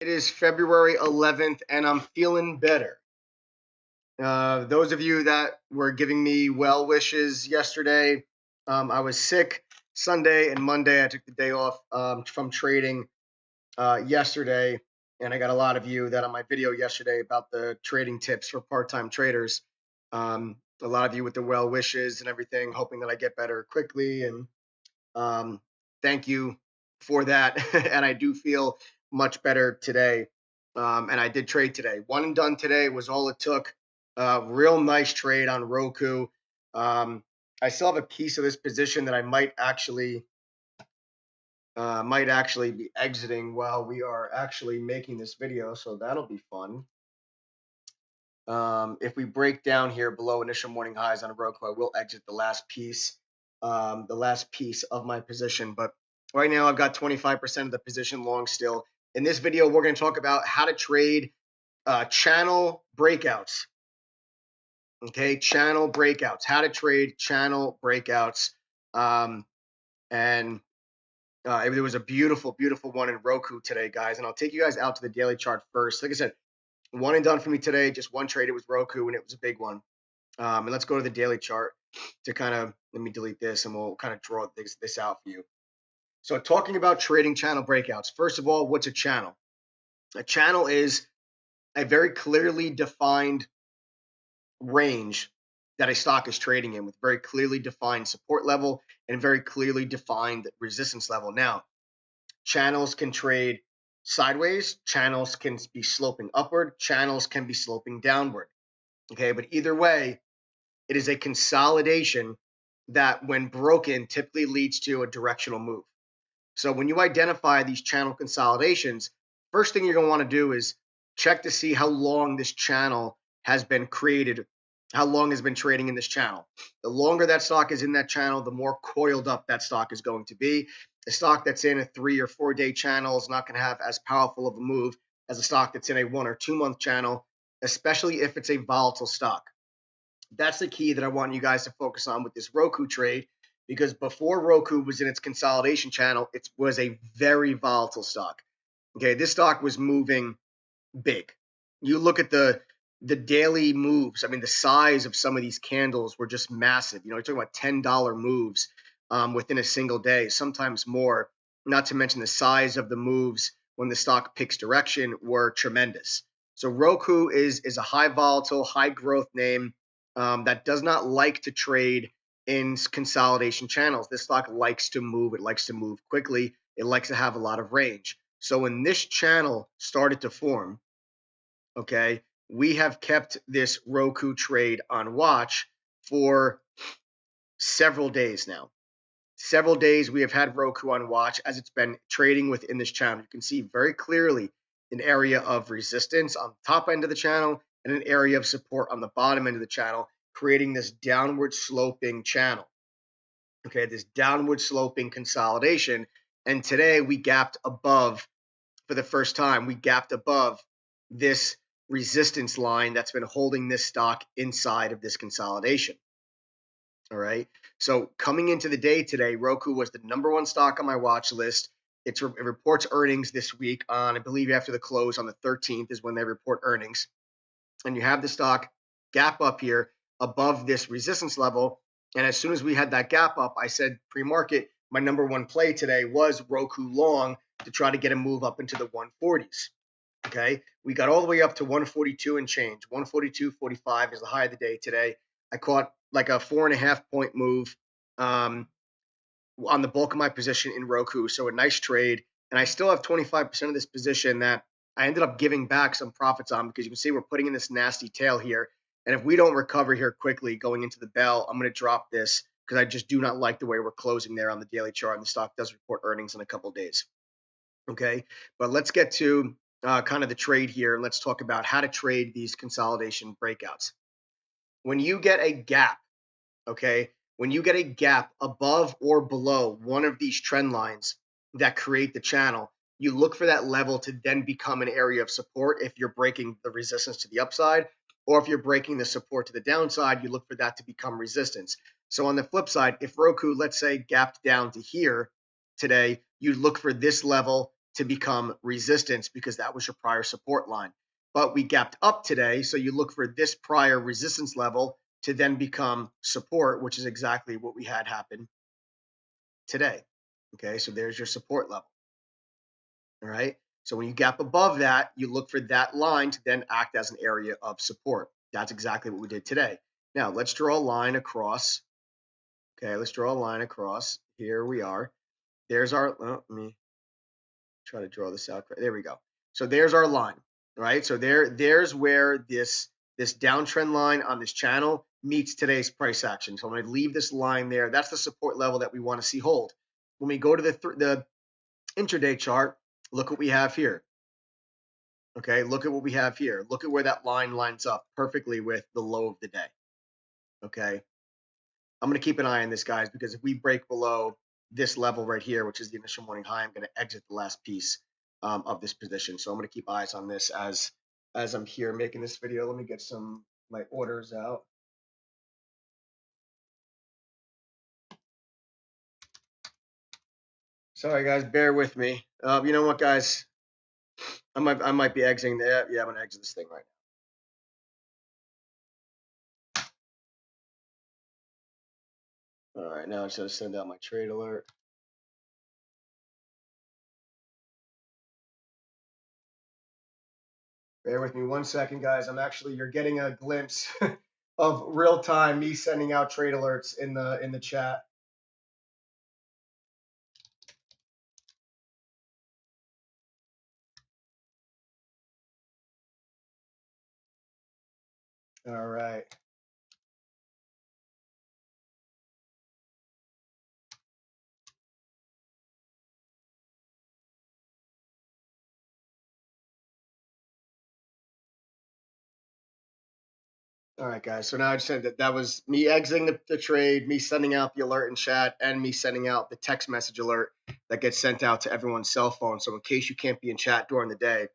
It is February 11th, and I'm feeling better. Those of you that were giving me well wishes yesterday, I was sick Sunday and Monday. I took the day off from trading yesterday, and I got a lot of you that on my video yesterday about the trading tips for part-time traders. A lot of you with the well wishes and everything, hoping that I get better quickly, and thank you for that. And I do feel much better today. And I did trade today. One and done today was all it took. Real nice trade on Roku. I still have a piece of this position that I might actually be exiting while we are actually making this video. So that'll be fun. If we break down here below initial morning highs on Roku, I will exit the last piece of my position. But right now I've got 25% of the position long still. In this video, we're going to talk about how to trade channel breakouts. Okay, channel breakouts, how to trade channel breakouts. And there was a beautiful, beautiful one in Roku today, guys. And I'll take you guys out to the daily chart first. Like I said, one and done for me today, just one trade. It was Roku, and it was a big one. And let's go to the daily chart to kind of, let me delete this, and we'll kind of draw this out for you. So talking about trading channel breakouts, first of all, what's a channel? A channel is a very clearly defined range that a stock is trading in with very clearly defined support level and very clearly defined resistance level. Now, channels can trade sideways, channels can be sloping upward, channels can be sloping downward. Okay, but either way, it is a consolidation that when broken typically leads to a directional move. So when you identify these channel consolidations, first thing you're going to want to do is check to see how long this channel has been created, how long has been trading in this channel. The longer that stock is in that channel, the more coiled up that stock is going to be. A stock that's in a 3 or 4 day channel is not going to have as powerful of a move as a stock that's in a 1 or 2 month channel, especially if it's a volatile stock. That's the key that I want you guys to focus on with this Roku trade, because before Roku was in its consolidation channel, it was a very volatile stock. Okay, this stock was moving big. You look at the daily moves. I mean, the size of some of these candles were just massive. You know, you're talking about $10 moves within a single day, sometimes more. Not to mention the size of the moves when the stock picks direction were tremendous. So Roku is a high volatile, high growth name that does not like to trade in consolidation channels. This stock likes to move. It likes to move quickly. It likes to have a lot of range. So when this channel started to form, okay, we have kept this Roku trade on watch for several days now. Several days we have had Roku on watch as it's been trading within this channel. You can see very clearly an area of resistance on the top end of the channel and an area of support on the bottom end of the channel, creating this downward sloping channel. Okay, this downward sloping consolidation. And today we gapped above, for the first time, we gapped above this resistance line that's been holding this stock inside of this consolidation. All right. So coming into the day today, Roku was the #1 stock on my watch list. It reports earnings this week on, I believe, after the close on the 13th is when they report earnings. And you have the stock gap up here above this resistance level. And as soon as we had that gap up, I said pre-market, my #1 play today was Roku long to try to get a move up into the 140s. Okay. We got all the way up to 142 and change. 142.45 is the high of the day today. I caught like a 4.5 point move on the bulk of my position in Roku. So a nice trade. And I still have 25% of this position that I ended up giving back some profits on, because you can see we're putting in this nasty tail here. And if we don't recover here quickly going into the bell, I'm going to drop this because I just do not like the way we're closing there on the daily chart. And the stock does report earnings in a couple of days. Okay. But let's get to kind of the trade here. And let's talk about how to trade these consolidation breakouts. When you get a gap, okay, when you get a gap above or below one of these trend lines that create the channel, you look for that level to then become an area of support if you're breaking the resistance to the upside, or if you're breaking the support to the downside, you look for that to become resistance. So on the flip side, if Roku, let's say, gapped down to here today, you look for this level to become resistance because that was your prior support line. But we gapped up today, so you look for this prior resistance level to then become support, which is exactly what we had happen today. Okay, so there's your support level. All right. So when you gap above that, you look for that line to then act as an area of support. That's exactly what we did today. Now let's draw a line across. Okay, let's draw a line across. Here we are. There's our, let me try to draw this out. There we go. So there's our line, right? So there's where this downtrend line on this channel meets today's price action. So I'm going to leave this line there. That's the support level that we want to see hold. When we go to the intraday chart, look what we have here. Okay, look at what we have here. Look at where that line lines up perfectly with the low of the day. Okay, I'm going to keep an eye on this, guys, because if we break below this level right here, which is the initial morning high, I'm going to exit the last piece of this position. So I'm going to keep eyes on this as I'm here making this video. Let me get my orders out. Sorry, guys, bear with me. You know what, guys? I might be exiting there. Yeah, I'm going to exit this thing right now. All right, now I just have to send out my trade alert. Bear with me 1 second, guys. You're getting a glimpse of real time me sending out trade alerts in the chat. All right. All right, guys. So now I just said that was me exiting the trade, me sending out the alert in chat, and me sending out the text message alert that gets sent out to everyone's cell phone. So in case you can't be in chat during the day,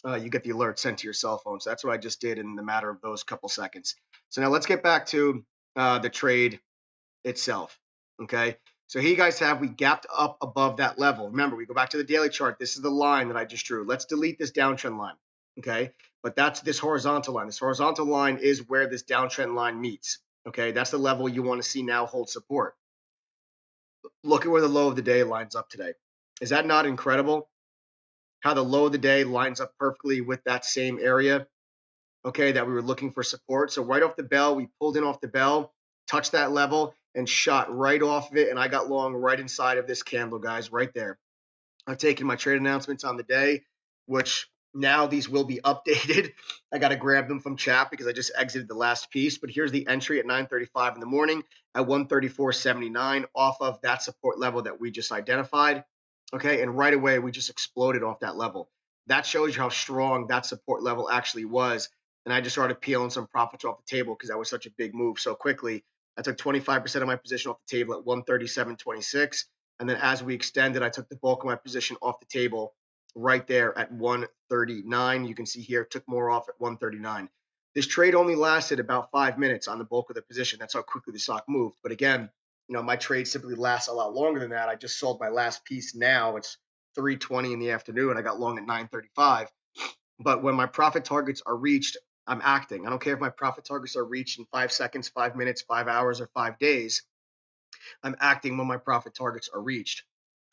you get the alert sent to your cell phone. So that's what I just did in the matter of those couple seconds. So now let's get back to the trade itself. Okay. So here you guys have, we gapped up above that level. Remember, we go back to the daily chart. This is the line that I just drew. Let's delete this downtrend line. Okay. But that's this horizontal line. This horizontal line is where this downtrend line meets. Okay. That's the level you want to see now hold support. Look at where the low of the day lines up today. Is that not incredible? How the low of the day lines up perfectly with that same area, okay, that we were looking for support. So right off the bell, we pulled in off the bell, touched that level, and shot right off of it. And I got long right inside of this candle, guys, right there. I've taken my trade announcements on the day, which now these will be updated. I got to grab them from chat because I just exited the last piece. But here's the entry at 9:35 in the morning at 134.79 off of that support level that we just identified. Okay, and right away we just exploded off that level. That shows you how strong that support level actually was. And I just started peeling some profits off the table because that was such a big move so quickly. I took 25% of my position off the table at 137.26. And then as we extended, I took the bulk of my position off the table right there at 139. You can see here, took more off at 139. This trade only lasted about 5 minutes on the bulk of the position. That's how quickly the stock moved. But again, my trade simply lasts a lot longer than that. I just sold my last piece now. It's 3:20 in the afternoon. I got long at 9:35. But when my profit targets are reached, I'm acting. I don't care if my profit targets are reached in 5 seconds, 5 minutes, 5 hours, or 5 days. I'm acting when my profit targets are reached.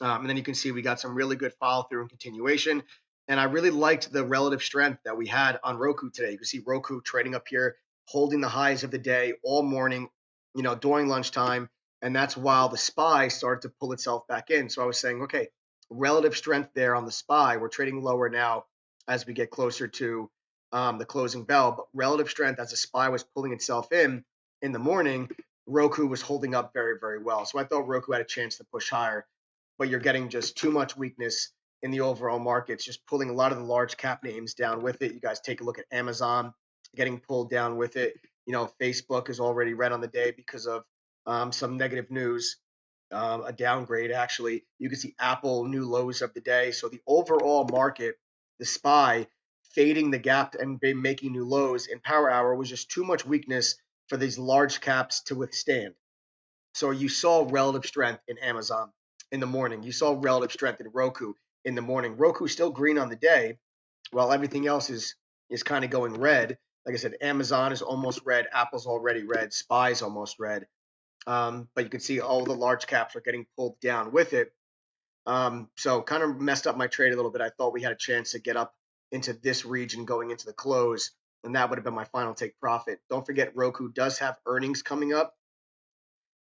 And then you can see we got some really good follow through and continuation. And I really liked the relative strength that we had on ROKU today. You can see ROKU trading up here, holding the highs of the day all morning, during lunchtime. And that's while the SPY started to pull itself back in. So I was saying, okay, relative strength there on the SPY. We're trading lower now as we get closer to the closing bell. But relative strength as the SPY was pulling itself in the morning, ROKU was holding up very, very well. So I thought ROKU had a chance to push higher, but you're getting just too much weakness in the overall markets, just pulling a lot of the large cap names down with it. You guys take a look at Amazon getting pulled down with it. Facebook is already red on the day because of some negative news, a downgrade actually. You can see Apple new lows of the day. So the overall market, the SPY fading the gap and making new lows in power hour was just too much weakness for these large caps to withstand. So you saw relative strength in Amazon in the morning. You saw relative strength in ROKU. in the morning. Roku's still green on the day, while everything else is kind of going red. Like I said, Amazon is almost red, Apple's already red, SPY's almost red. But you can see all the large caps are getting pulled down with it. So kind of messed up my trade a little bit. I thought we had a chance to get up into this region going into the close, and that would have been my final take profit. Don't forget, Roku does have earnings coming up.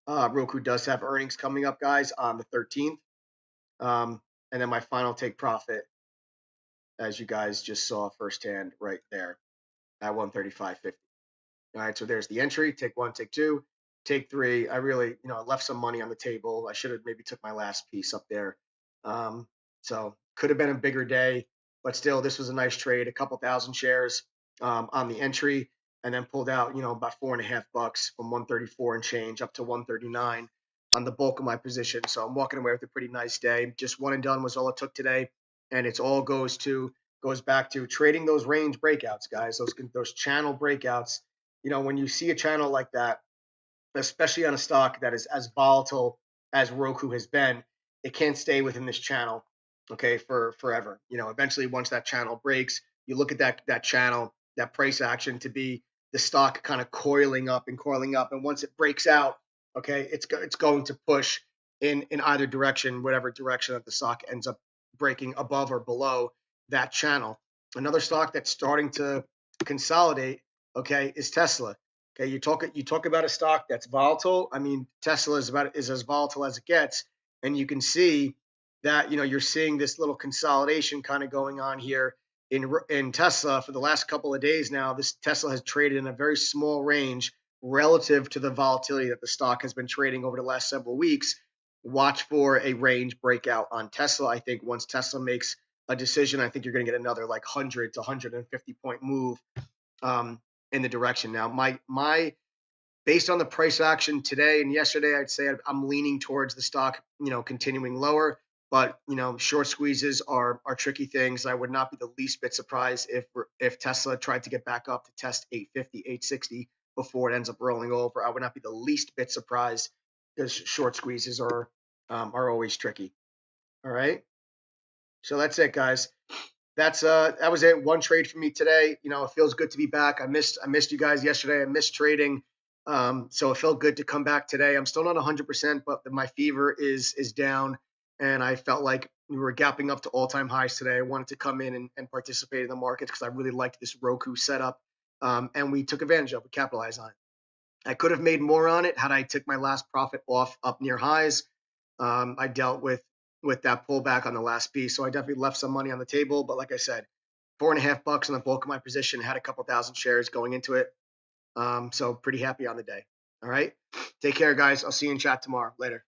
Roku does have earnings coming up, guys, on the 13th. And then my final take profit, as you guys just saw firsthand right there at 135.50. All right, so there's the entry. Take one, take two, take three. I really, I left some money on the table. I should have maybe took my last piece up there. So could have been a bigger day, but still, this was a nice trade. A couple thousand shares on the entry, and then pulled out, about $4.50 from 134 and change up to 139 on the bulk of my position. So I'm walking away with a pretty nice day. Just one and done was all it took today, and it's all goes back to trading those range breakouts, guys. Those channel breakouts. When you see a channel like that, especially on a stock that is as volatile as Roku has been, it can't stay within this channel, okay, for forever. Eventually, once that channel breaks, you look at that channel, that price action to be the stock kind of coiling up, and once it breaks out, okay, it's going to push in either direction, whatever direction that the stock ends up breaking above or below that channel. Another stock that's starting to consolidate, okay, is Tesla. Okay, you talk about a stock that's volatile. I mean, Tesla is as volatile as it gets, and you can see that you're seeing this little consolidation kind of going on here in Tesla for the last couple of days now. This Tesla has traded in a very small range relative to the volatility that the stock has been trading over the last several weeks. Watch for a range breakout on Tesla. I think once Tesla makes a decision, I think you're going to get another like 100 to 150 point move in the direction. Now, my based on the price action today and yesterday, I'd say I'm leaning towards the stock, continuing lower. But short squeezes are tricky things. I would not be the least bit surprised if Tesla tried to get back up to test 850, 860 before it ends up rolling over. I would not be the least bit surprised because short squeezes are always tricky. All right. So that's it, guys. That was it. One trade for me today. It feels good to be back. I missed you guys yesterday. I missed trading. So it felt good to come back today. I'm still not 100%, but my fever is down, and I felt like we were gapping up to all-time highs today. I wanted to come in and participate in the markets because I really liked this Roku setup, and we took advantage of it, capitalized on it. I could have made more on it had I took my last profit off up near highs. I dealt with that pullback on the last piece, so I definitely left some money on the table. But like I said, $4.50 on the bulk of my position, had a couple thousand shares going into it. So pretty happy on the day. All right. Take care, guys. I'll see you in chat tomorrow. Later.